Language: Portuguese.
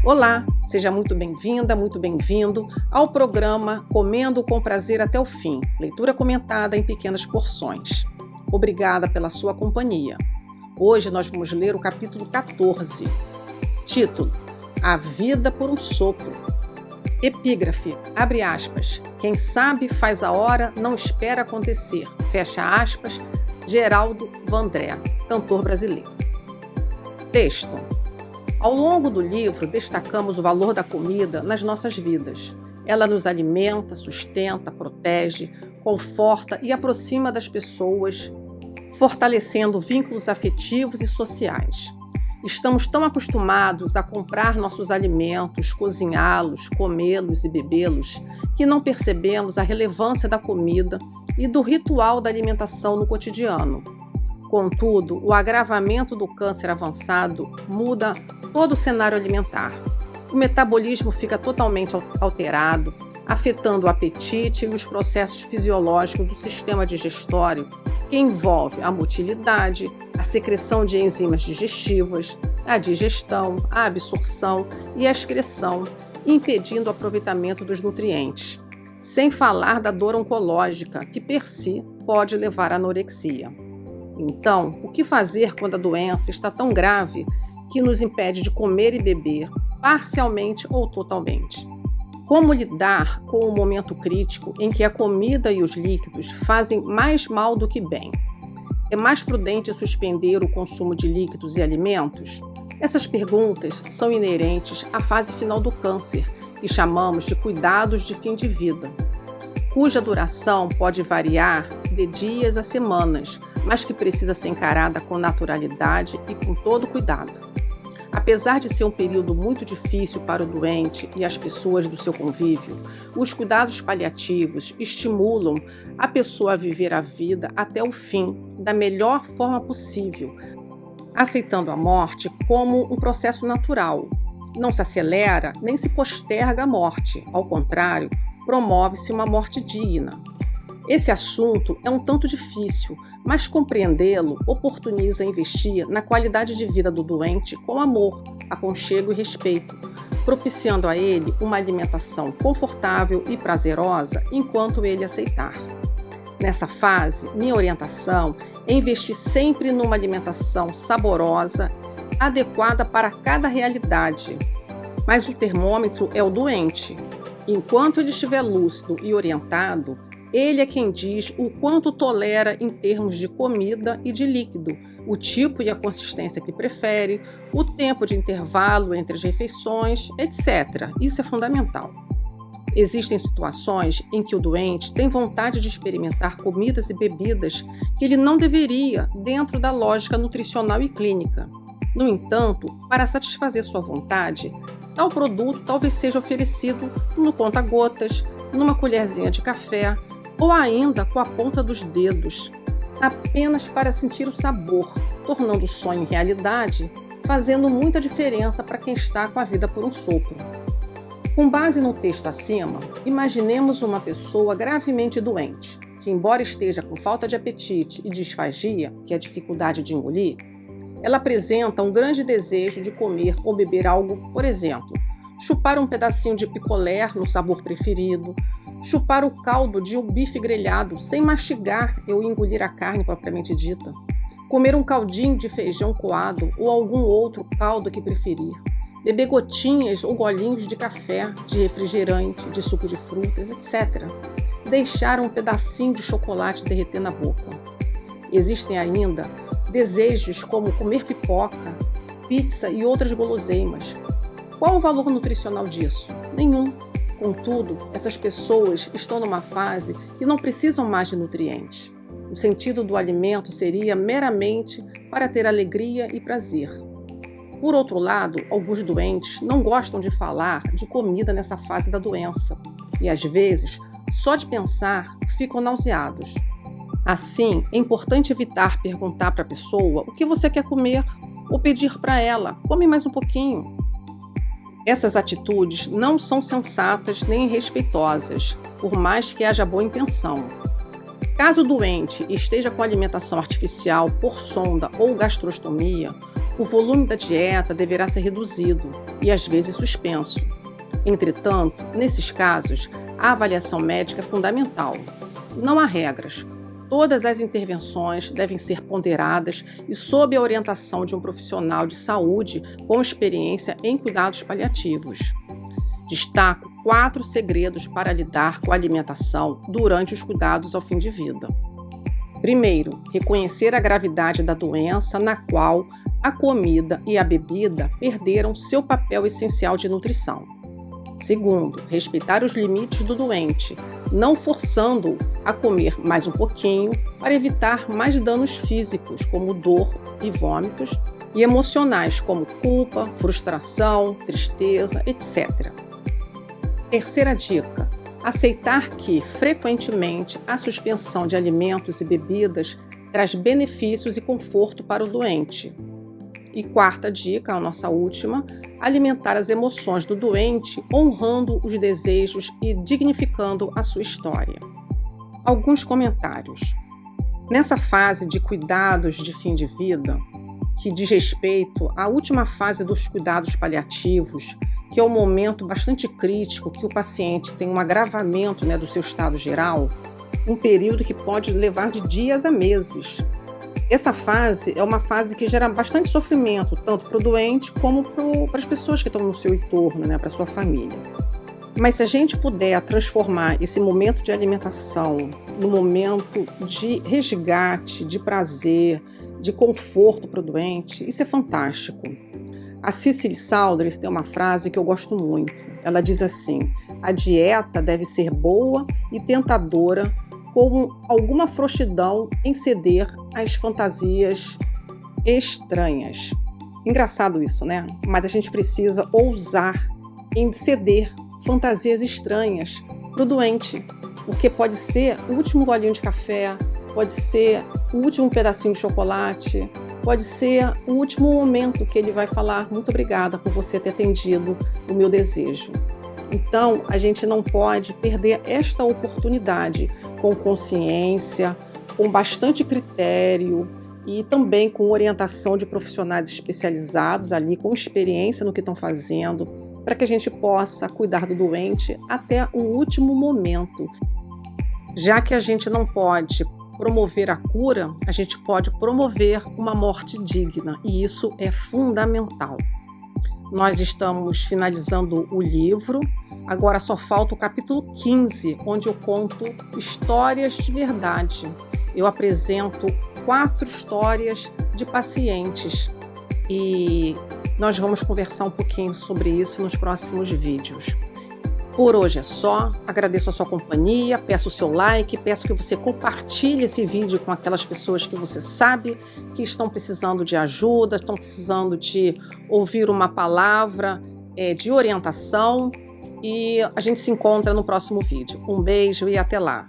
Olá, seja muito bem-vinda, muito bem-vindo ao programa Comendo com Prazer até o Fim, leitura comentada em pequenas porções. Obrigada pela sua companhia. Hoje nós vamos ler o capítulo 14. Título: A Vida por um Sopro. Epígrafe, abre aspas, quem sabe faz a hora, não espera acontecer, fecha aspas, Geraldo Vandré, cantor brasileiro. Texto. Ao longo do livro, destacamos o valor da comida nas nossas vidas. Ela nos alimenta, sustenta, protege, conforta e aproxima das pessoas, fortalecendo vínculos afetivos e sociais. Estamos tão acostumados a comprar nossos alimentos, cozinhá-los, comê-los e bebê-los, que não percebemos a relevância da comida e do ritual da alimentação no cotidiano. Contudo, o agravamento do câncer avançado muda todo o cenário alimentar. O metabolismo fica totalmente alterado, afetando o apetite e os processos fisiológicos do sistema digestório, que envolve a motilidade, a secreção de enzimas digestivas, a digestão, a absorção e a excreção, impedindo o aproveitamento dos nutrientes. Sem falar da dor oncológica, que per si pode levar à anorexia. Então, o que fazer quando a doença está tão grave que nos impede de comer e beber, parcialmente ou totalmente? Como lidar com o momento crítico em que a comida e os líquidos fazem mais mal do que bem? É mais prudente suspender o consumo de líquidos e alimentos? Essas perguntas são inerentes à fase final do câncer, que chamamos de cuidados de fim de vida, cuja duração pode variar de dias a semanas, mas que precisa ser encarada com naturalidade e com todo cuidado. Apesar de ser um período muito difícil para o doente e as pessoas do seu convívio, os cuidados paliativos estimulam a pessoa a viver a vida até o fim, da melhor forma possível, aceitando a morte como um processo natural. Não se acelera nem se posterga a morte, ao contrário, promove-se uma morte digna. Esse assunto é um tanto difícil, mas compreendê-lo oportuniza investir na qualidade de vida do doente com amor, aconchego e respeito, propiciando a ele uma alimentação confortável e prazerosa enquanto ele aceitar. Nessa fase, minha orientação é investir sempre numa alimentação saborosa, adequada para cada realidade. Mas o termômetro é o doente. Enquanto ele estiver lúcido e orientado, ele é quem diz o quanto tolera em termos de comida e de líquido, o tipo e a consistência que prefere, o tempo de intervalo entre as refeições, etc. Isso é fundamental. Existem situações em que o doente tem vontade de experimentar comidas e bebidas que ele não deveria dentro da lógica nutricional e clínica. No entanto, para satisfazer sua vontade, tal produto talvez seja oferecido no conta-gotas, numa colherzinha de café, ou ainda com a ponta dos dedos, apenas para sentir o sabor, tornando o sonho em realidade, fazendo muita diferença para quem está com a vida por um sopro. Com base no texto acima, imaginemos uma pessoa gravemente doente, que embora esteja com falta de apetite e disfagia, que é a dificuldade de engolir, ela apresenta um grande desejo de comer ou beber algo, por exemplo, chupar um pedacinho de picolé no sabor preferido, chupar o caldo de um bife grelhado sem mastigar ou engolir a carne propriamente dita, comer um caldinho de feijão coado ou algum outro caldo que preferir, beber gotinhas ou golinhos de café, de refrigerante, de suco de frutas, etc. Deixar um pedacinho de chocolate derreter na boca. Existem ainda desejos como comer pipoca, pizza e outras guloseimas. Qual o valor nutricional disso? Nenhum. Contudo, essas pessoas estão numa fase que não precisam mais de nutrientes. O sentido do alimento seria meramente para ter alegria e prazer. Por outro lado, alguns doentes não gostam de falar de comida nessa fase da doença e, às vezes, só de pensar, ficam nauseados. Assim, é importante evitar perguntar para a pessoa o que você quer comer ou pedir para ela, come mais um pouquinho. Essas atitudes não são sensatas nem respeitosas, por mais que haja boa intenção. Caso o doente esteja com alimentação artificial por sonda ou gastrostomia, O volume da dieta deverá ser reduzido e às vezes suspenso. Entretanto, nesses casos, a avaliação médica é fundamental. Não há regras. Todas as intervenções devem ser ponderadas e sob a orientação de um profissional de saúde com experiência em cuidados paliativos. Destaco 4 segredos para lidar com a alimentação durante os cuidados ao fim de vida. Primeiro, reconhecer a gravidade da doença na qual a comida e a bebida perderam seu papel essencial de nutrição. Segundo, respeitar os limites do doente, não forçando-o a comer mais um pouquinho para evitar mais danos físicos, como dor e vômitos, e emocionais, como culpa, frustração, tristeza, etc. Terceira dica: aceitar que, frequentemente, a suspensão de alimentos e bebidas traz benefícios e conforto para o doente. E quarta dica, a nossa última: alimentar as emoções do doente, honrando os desejos e dignificando a sua história. Alguns comentários. Nessa fase de cuidados de fim de vida, que diz respeito à última fase dos cuidados paliativos, que é um momento bastante crítico, que o paciente tem um agravamento, do seu estado geral, um período que pode levar de dias a meses. Essa fase é uma fase que gera bastante sofrimento, tanto para o doente como para as pessoas que estão no seu entorno, para a sua família. Mas se a gente puder transformar esse momento de alimentação num momento de resgate, de prazer, de conforto para o doente, isso é fantástico. A Cicely Saunders tem uma frase que eu gosto muito. Ela diz assim: a dieta deve ser boa e tentadora, com alguma frouxidão em ceder às fantasias estranhas. Engraçado isso, Mas a gente precisa ousar em ceder fantasias estranhas para o doente, porque pode ser o último golinho de café, pode ser o último pedacinho de chocolate, pode ser o último momento que ele vai falar: muito obrigada por você ter atendido o meu desejo. Então, a gente não pode perder esta oportunidade com consciência, com bastante critério e também com orientação de profissionais especializados ali, com experiência no que estão fazendo, para que a gente possa cuidar do doente até o último momento. Já que a gente não pode promover a cura, a gente pode promover uma morte digna, e isso é fundamental. Nós estamos finalizando o livro, agora só falta o capítulo 15, onde eu conto histórias de verdade. Eu apresento 4 histórias de pacientes e nós vamos conversar um pouquinho sobre isso nos próximos vídeos. Por hoje é só, agradeço a sua companhia, peço o seu like, peço que você compartilhe esse vídeo com aquelas pessoas que você sabe que estão precisando de ajuda, estão precisando de ouvir uma palavra de orientação, e a gente se encontra no próximo vídeo. Um beijo e até lá!